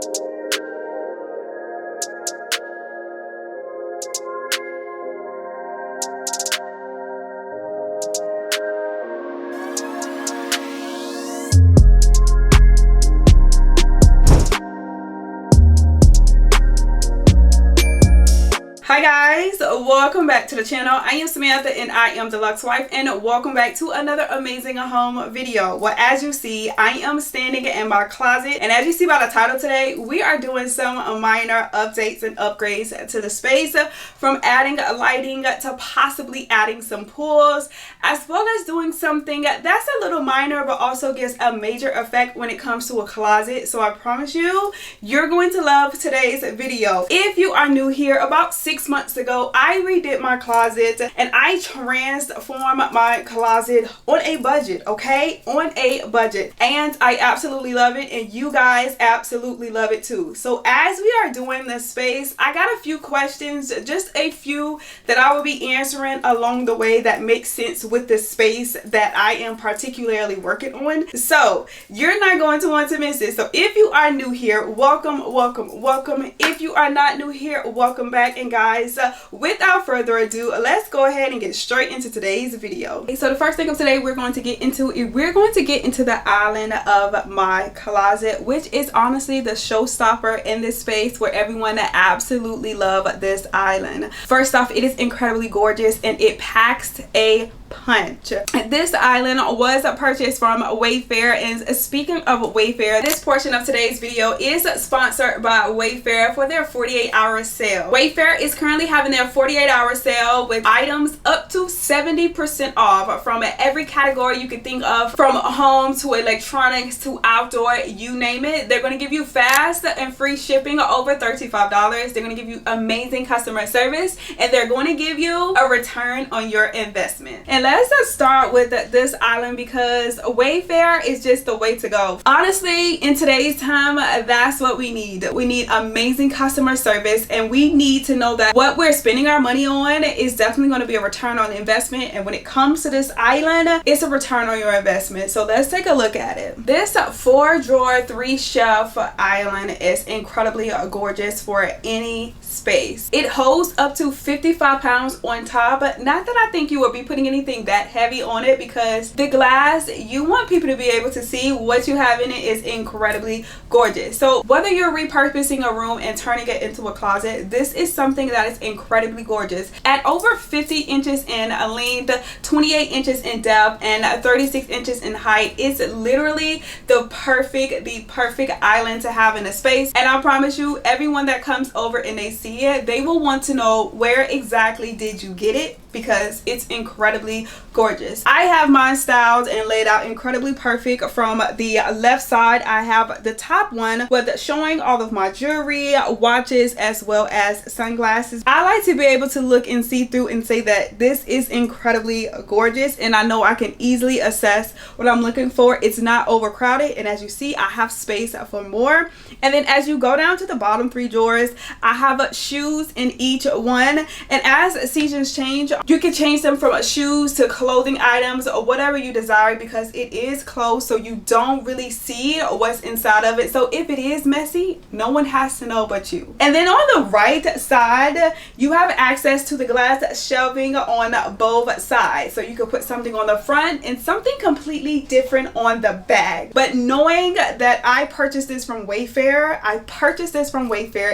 Hi guys, welcome back to the channel. I am Samantha and I am the Luxe Wife, and welcome back to another amazing home video. Well, as you see, I am standing in my closet, and as you see by the title today, we are doing some minor updates and upgrades to the space, from adding lighting to possibly adding some pools, as well as doing something that's a little minor but also gives a major effect when it comes to a closet. So I promise you, you're going to love today's video. If you are new here, about 6 months ago I redid my closet and I transformed my closet on a budget, okay, on a budget, and I absolutely love it, and you guys absolutely love it too. So as we are doing this space, I got a few questions, just a few that I will be answering along the way that makes sense with this space that I am particularly working on. So you're not going to want to miss it. So if you are new here, welcome, welcome, welcome. If you are not new here, welcome back. And guys, without further ado, let's go ahead and get straight into today's video. Okay, so the first thing of today we're going to get into the island of my closet, which is honestly the showstopper in this space, where everyone absolutely love this island. First off, it is incredibly gorgeous and it packs a punch. This island was purchased from Wayfair, and speaking of Wayfair, this portion of today's video is sponsored by Wayfair for their 48-hour sale. Wayfair is currently having their 48-hour sale with items up to 70% off from every category you can think of, from home to electronics to outdoor, you name it. They're going to give you fast and free shipping over $35. They're going to give you amazing customer service, and they're going to give you a return on your investment. And let's just start with this island, because Wayfair is just the way to go. Honestly, in today's time, that's what we need. We need amazing customer service, and we need to know that what we're spending our money on is definitely going to be a return on investment. And when it comes to this island, it's a return on your investment. So let's take a look at it. This 4-drawer, 3-shelf island is incredibly gorgeous for any space. It holds up to 55 pounds on top. Not that I think you will be putting anything that heavy on it, because the glass, you want people to be able to see what you have in it, is incredibly gorgeous. So whether you're repurposing a room and turning it into a closet, this is something that is incredibly gorgeous. At over 50 inches in length, 28 inches in depth, and 36 inches in height, it's literally the perfect island to have in a space. And I promise you, everyone that comes over and they see it, they will want to know, where exactly did you get it? Because it's incredibly gorgeous. I have mine styled and laid out incredibly perfect. From the left side, I have the top one with showing all of my jewelry, watches, as well as sunglasses. I like to be able to look and see through and say that this is incredibly gorgeous, and I know I can easily assess what I'm looking for. It's not overcrowded, and as you see, I have space for more. And then as you go down to the bottom 3 drawers, I have shoes in each one, and as seasons change, you can change them from shoes to clothing items or whatever you desire, because it is closed, so you don't really see what's inside of it. So if it is messy, no one has to know but you. And then on the right side, you have access to the glass shelving on both sides, so you can put something on the front and something completely different on the back. But knowing that I purchased this from Wayfair,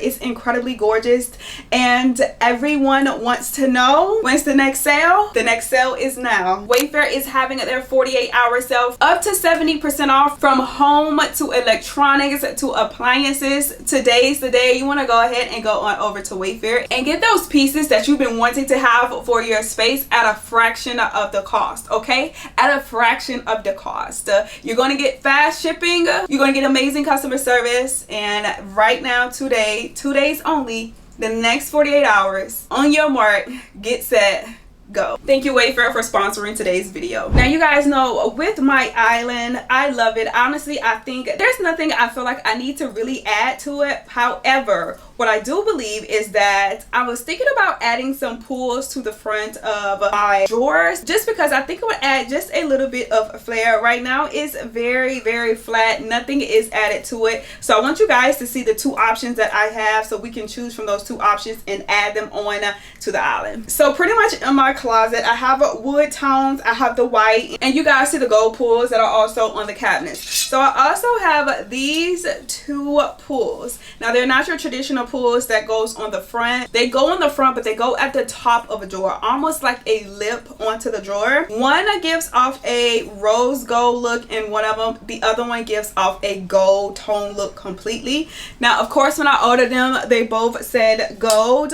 it's incredibly gorgeous, and everyone wants to know, when's the next sale? The next sale is now. Wayfair is having their 48-hour sale, up to 70% off, from home to electronics to appliances. Today's the day. You want to go ahead and go on over to Wayfair and get those pieces that you've been wanting to have for your space at a fraction of the cost, okay? At a fraction of the cost. You're going to get fast shipping. You're going to get amazing customer service. And right now, today, 2 days only, the next 48 hours, on your mark, get set, go. Thank you, Wayfair, for sponsoring today's video. Now, you guys know, with my island, I love it. Honestly, I think there's nothing I feel like I need to really add to it. However, what I do believe is that I was thinking about adding some pulls to the front of my drawers, just because I think it would add just a little bit of flair. Right now it's very, very flat. Nothing is added to it. So I want you guys to see the two options that I have, so we can choose from those two options and add them on to the island. So pretty much in my closet, I have wood tones, I have the white, and you guys see the gold pulls that are also on the cabinets. So I also have these two pulls. Now they're not your traditional pulls that goes on the front. They go on the front, but they go at the top of a drawer, almost like a lip onto the drawer. One gives off a rose gold look in one of them. The other one gives off a gold tone look completely. Now of course when I ordered them, they both said gold,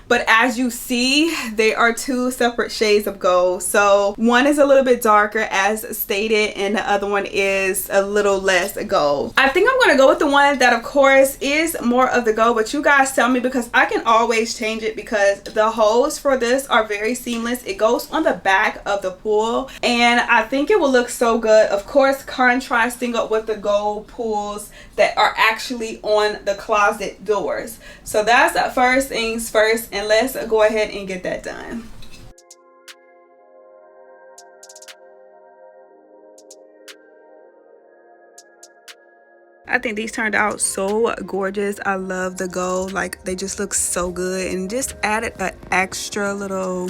but as you see, they are two separate shades of gold. So one is a little bit darker as stated, and the other one is a little less gold. I think I'm going to go with the one that of course is more of the gold, but you guys tell me, because I can always change it, because the holes for this are very seamless. It goes on the back of the pool, and I think it will look so good, of course contrasting up with the gold pulls that are actually on the closet doors. So that's the first things first, and let's go ahead and get that done. I think these turned out so gorgeous. I love the gold, like they just look so good, and just added an extra little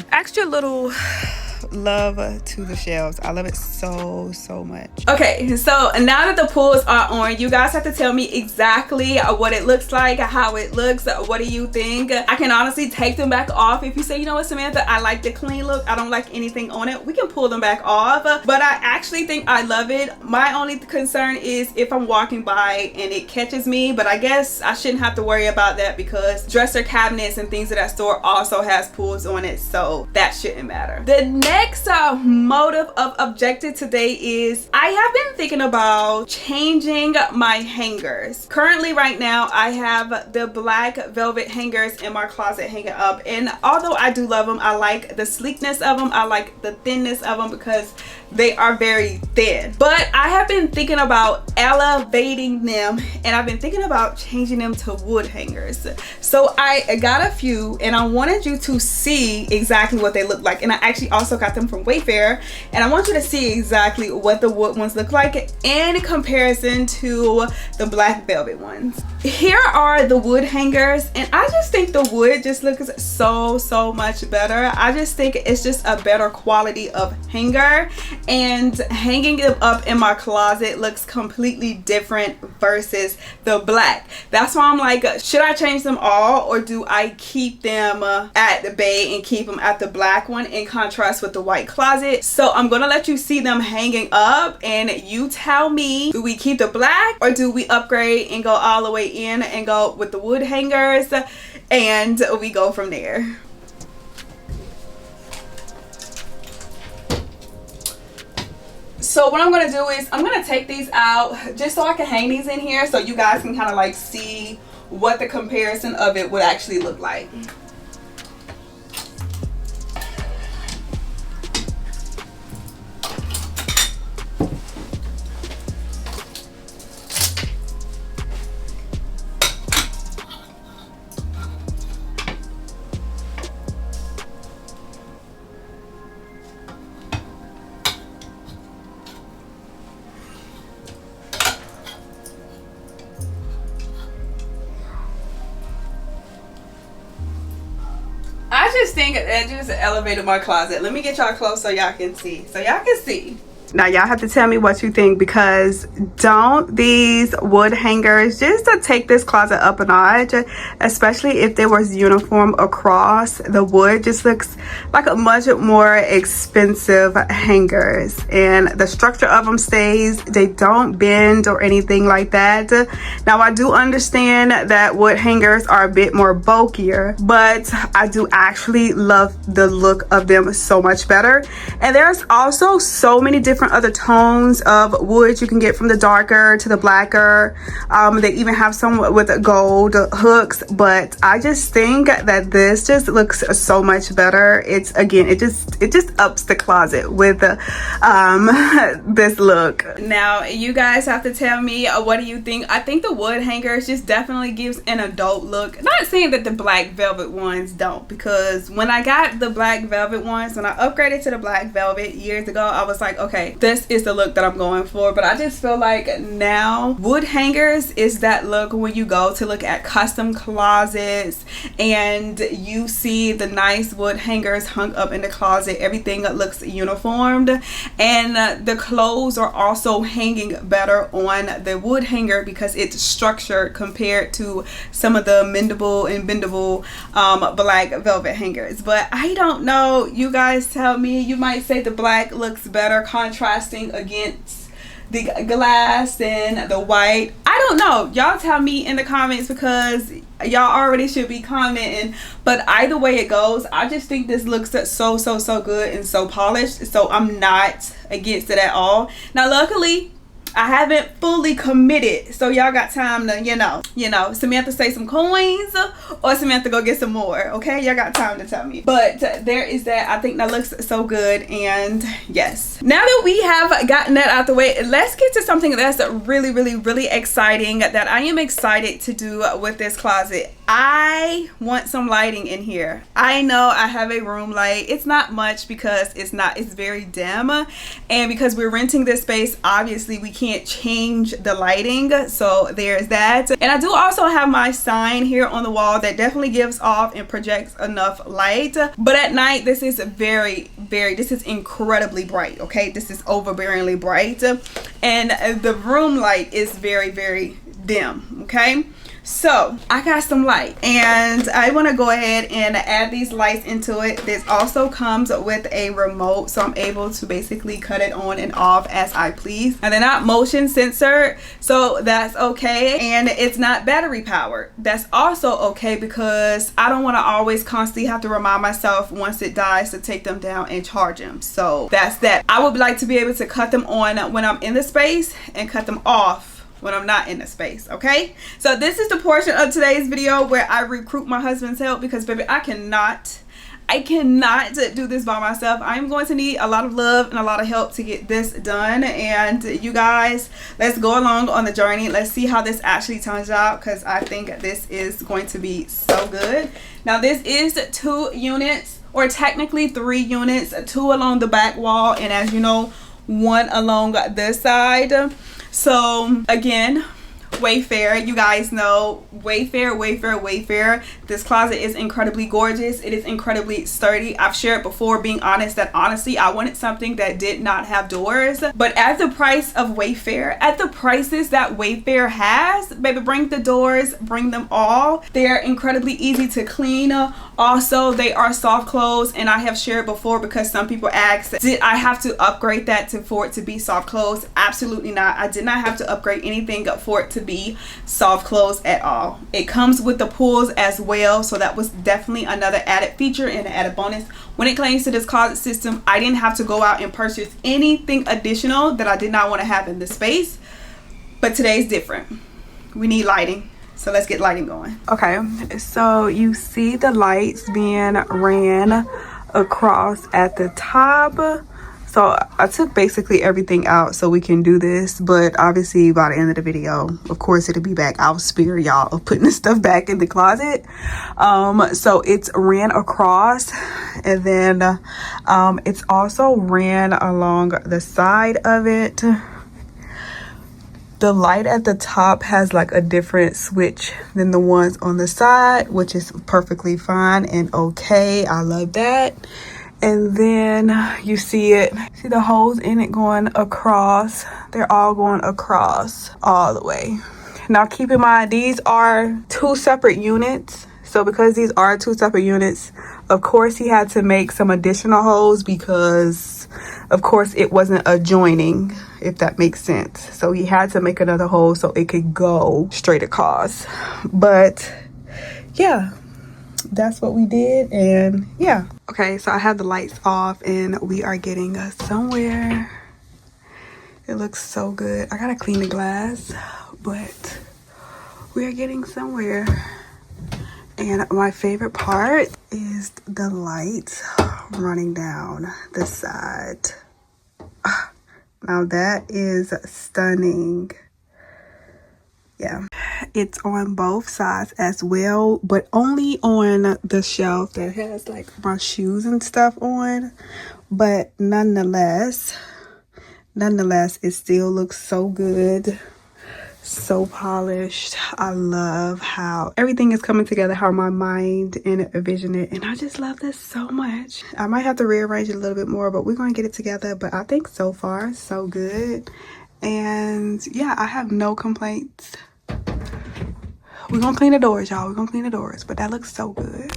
love to the shelves. I love it so much. Okay, so now that the pulls are on, you guys have to tell me exactly what it looks like, how it looks. What do you think? I can honestly take them back off. If you say, you know what, Samantha, I like the clean look, I don't like anything on it, we can pull them back off. But I actually think I love it. My only concern is if I'm walking by and it catches me, but I guess I shouldn't have to worry about that, because dresser cabinets and things of that store also has pulls on it, so that shouldn't matter. The next motive of objective today is I have been thinking about changing my hangers. Currently right now I have the black velvet hangers in my closet hanging up, and although I do love them, I like the sleekness of them, I like the thinness of them because they are very thin. But I have been thinking about elevating them, and I've been thinking about changing them to wood hangers. So I got a few, and I wanted you to see exactly what they look like. And I actually also got them from Wayfair, and I want you to see exactly what the wood ones look like in comparison to the black velvet ones. Here are the wood hangers, and I just think the wood just looks so much better. I just think it's just a better quality of hanger, and hanging them up in my closet looks completely different versus the black. That's why I'm like, should I change them all, or do I keep them at the bay and keep them at the black one in contrast with the white closet? So I'm gonna let you see them hanging up, and you tell me, do we keep the black or do we upgrade and go all the way in and go with the wood hangers, and we go from there. So what I'm going to do is I'm going to take these out just so I can hang these in here, so you guys can kind of like see what the comparison of it would actually look like. I just think that just elevated my closet. Let me get y'all close so y'all can see. Now y'all have to tell me what you think, because don't these wood hangers just to take this closet up a notch, especially if there was uniform across, the wood just looks like a much more expensive hangers, and the structure of them stays, they don't bend or anything like that. Now I do understand that wood hangers are a bit more bulkier, but I do actually love the look of them so much better. And there's also so many different different other tones of wood you can get, from the darker to the blacker. They even have some with gold hooks, but I just think that this just looks so much better. It's, again, it just ups the closet with this look. Now you guys have to tell me, what do you think? I think the wood hangers just definitely gives an adult look. Not saying that the black velvet ones don't, because when I got the black velvet ones, when I upgraded to the black velvet years ago, I was like, okay, this is the look that I'm going for. But I just feel like now wood hangers is that look when you go to look at custom closets and you see the nice wood hangers hung up in the closet. Everything looks uniformed, and the clothes are also hanging better on the wood hanger because it's structured compared to some of the mendable and bendable black velvet hangers. But I don't know, you guys tell me. You might say the black looks better contrasting against the glass and the white. I don't know, y'all tell me in the comments, because y'all already should be commenting. But either way it goes, I just think this looks so good and so polished, so I'm not against it at all. Now luckily I haven't fully committed, so y'all got time to, you know, Samantha say some coins or Samantha go get some more, okay? Y'all got time to tell me. But there is that. I think that looks so good, and yes. Now that we have gotten that out the way, let's get to something that's really exciting that I am excited to do with this closet. I want some lighting in here. I know I have a room light. It's not much because it's very dim, and because we're renting this space, obviously we can't change the lighting, so there's that. And I do also have my sign here on the wall that definitely gives off and projects enough light, but at night this is this is incredibly bright, okay? This is overbearingly bright, and the room light is very dim, okay? So I got some light, and I want to go ahead and add these lights into it. This also comes with a remote, so I'm able to basically cut it on and off as I please, and they're not motion censored, so that's okay. And it's not battery powered. That's also okay, because I don't want to always constantly have to remind myself once it dies to take them down and charge them. So that's that. I would like to be able to cut them on when I'm in the space and cut them off when I'm not in the space, okay? So this is the portion of today's video where I recruit my husband's help, because baby, I cannot do this by myself. I'm going to need a lot of love and a lot of help to get this done. And you guys, let's go along on the journey. Let's see how this actually turns out, because I think this is going to be so good. Now this is 2 units, or technically 3 units, 2 along the back wall, and as you know, 1 along this side. So again, Wayfair, you guys know Wayfair. This closet is incredibly gorgeous. It is incredibly sturdy. I've shared before, being honest, that honestly I wanted something that did not have doors, but at the price of Wayfair, at the prices that Wayfair has, baby, bring the doors, bring them all. They're incredibly easy to clean. Also, they are soft close, and I have shared before, because some people ask, did I have to upgrade that for it to be soft close? Absolutely not. I did not have to upgrade anything for it to be soft close at all. It comes with the pulls as well, so that was definitely another added feature and an added bonus. When it comes to this closet system, I didn't have to go out and purchase anything additional that I did not want to have in the space, but today's different. We need lighting. So let's get lighting going. Okay, so you see the lights being ran across at the top. So I took basically everything out so we can do this, but obviously by the end of the video, of course, it'll be back. I'll spare y'all of putting this stuff back in the closet. So it's ran across, and then it's also ran along the side of it. The light at the top has like a different switch than the ones on the side, which is perfectly fine and okay. I love that. And then you see the holes in it going across. They're all going across all the way. Now keep in mind, these are 2 separate units. So because these are 2 separate units, of course he had to make some additional holes, because of course it wasn't adjoining, if that makes sense. So he had to make another hole so it could go straight across. But yeah, that's what we did. And yeah, okay, so I have the lights off and we are getting somewhere. It looks so good. I gotta clean the glass, but we're getting somewhere. And my favorite part is the light running down the side. Now that is stunning. Yeah, it's on both sides as well, but only on the shelf that has like my shoes and stuff on. But nonetheless, it still looks so good, so polished. I love how everything is coming together, how my mind envisioned it, and I just love this so much. I might have to rearrange it a little bit more, but we're gonna get it together. But I think so far so good, and yeah, I have no complaints. We're gonna clean the doors, y'all. We're gonna clean the doors, but that looks so good.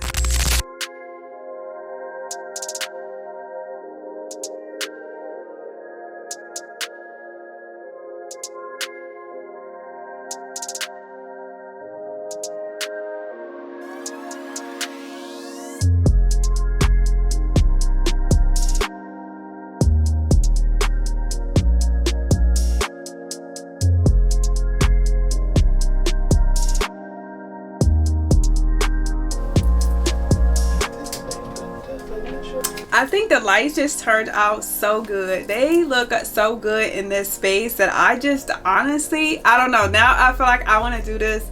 I think the lights just turned out so good. They look so good in this space that I just honestly, I don't know. Now I feel like I want to do this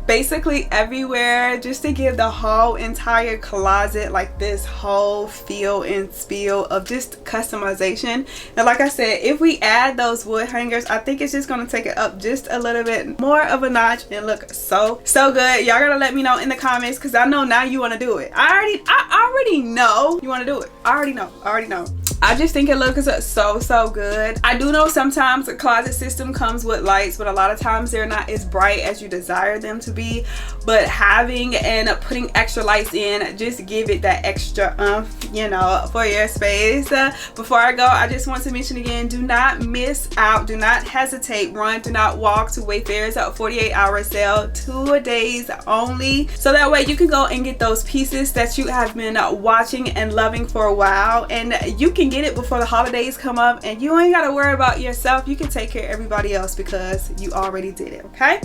basically everywhere, just to give the whole entire closet like this whole feel and feel of just customization. And like I said, if we add those wood hangers, I think it's just going to take it up just a little bit more of a notch and look so good. Y'all gotta let me know in the comments, because I know now you want to do it. I already know you want to do it. I already know. I just think it looks so good. I do know sometimes a closet system comes with lights, but a lot of times they're not as bright as you desire them to be. But having and putting extra lights in just give it that extra you know, for your space. Before I go, I just want to mention again, do not miss out, do not hesitate, run, do not walk to Wayfair's 48-hour sale, 2 days only, so that way you can go and get those pieces that you have been watching and loving for a while, and you can get it before the holidays come up, and you ain't got to worry about yourself. You can take care of everybody else because you already did it. Okay,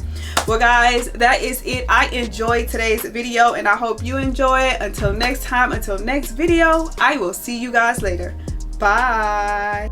well guys, that is it. I enjoyed today's video and I hope you enjoy it. Until next time, until next video, I will see you guys later. Bye.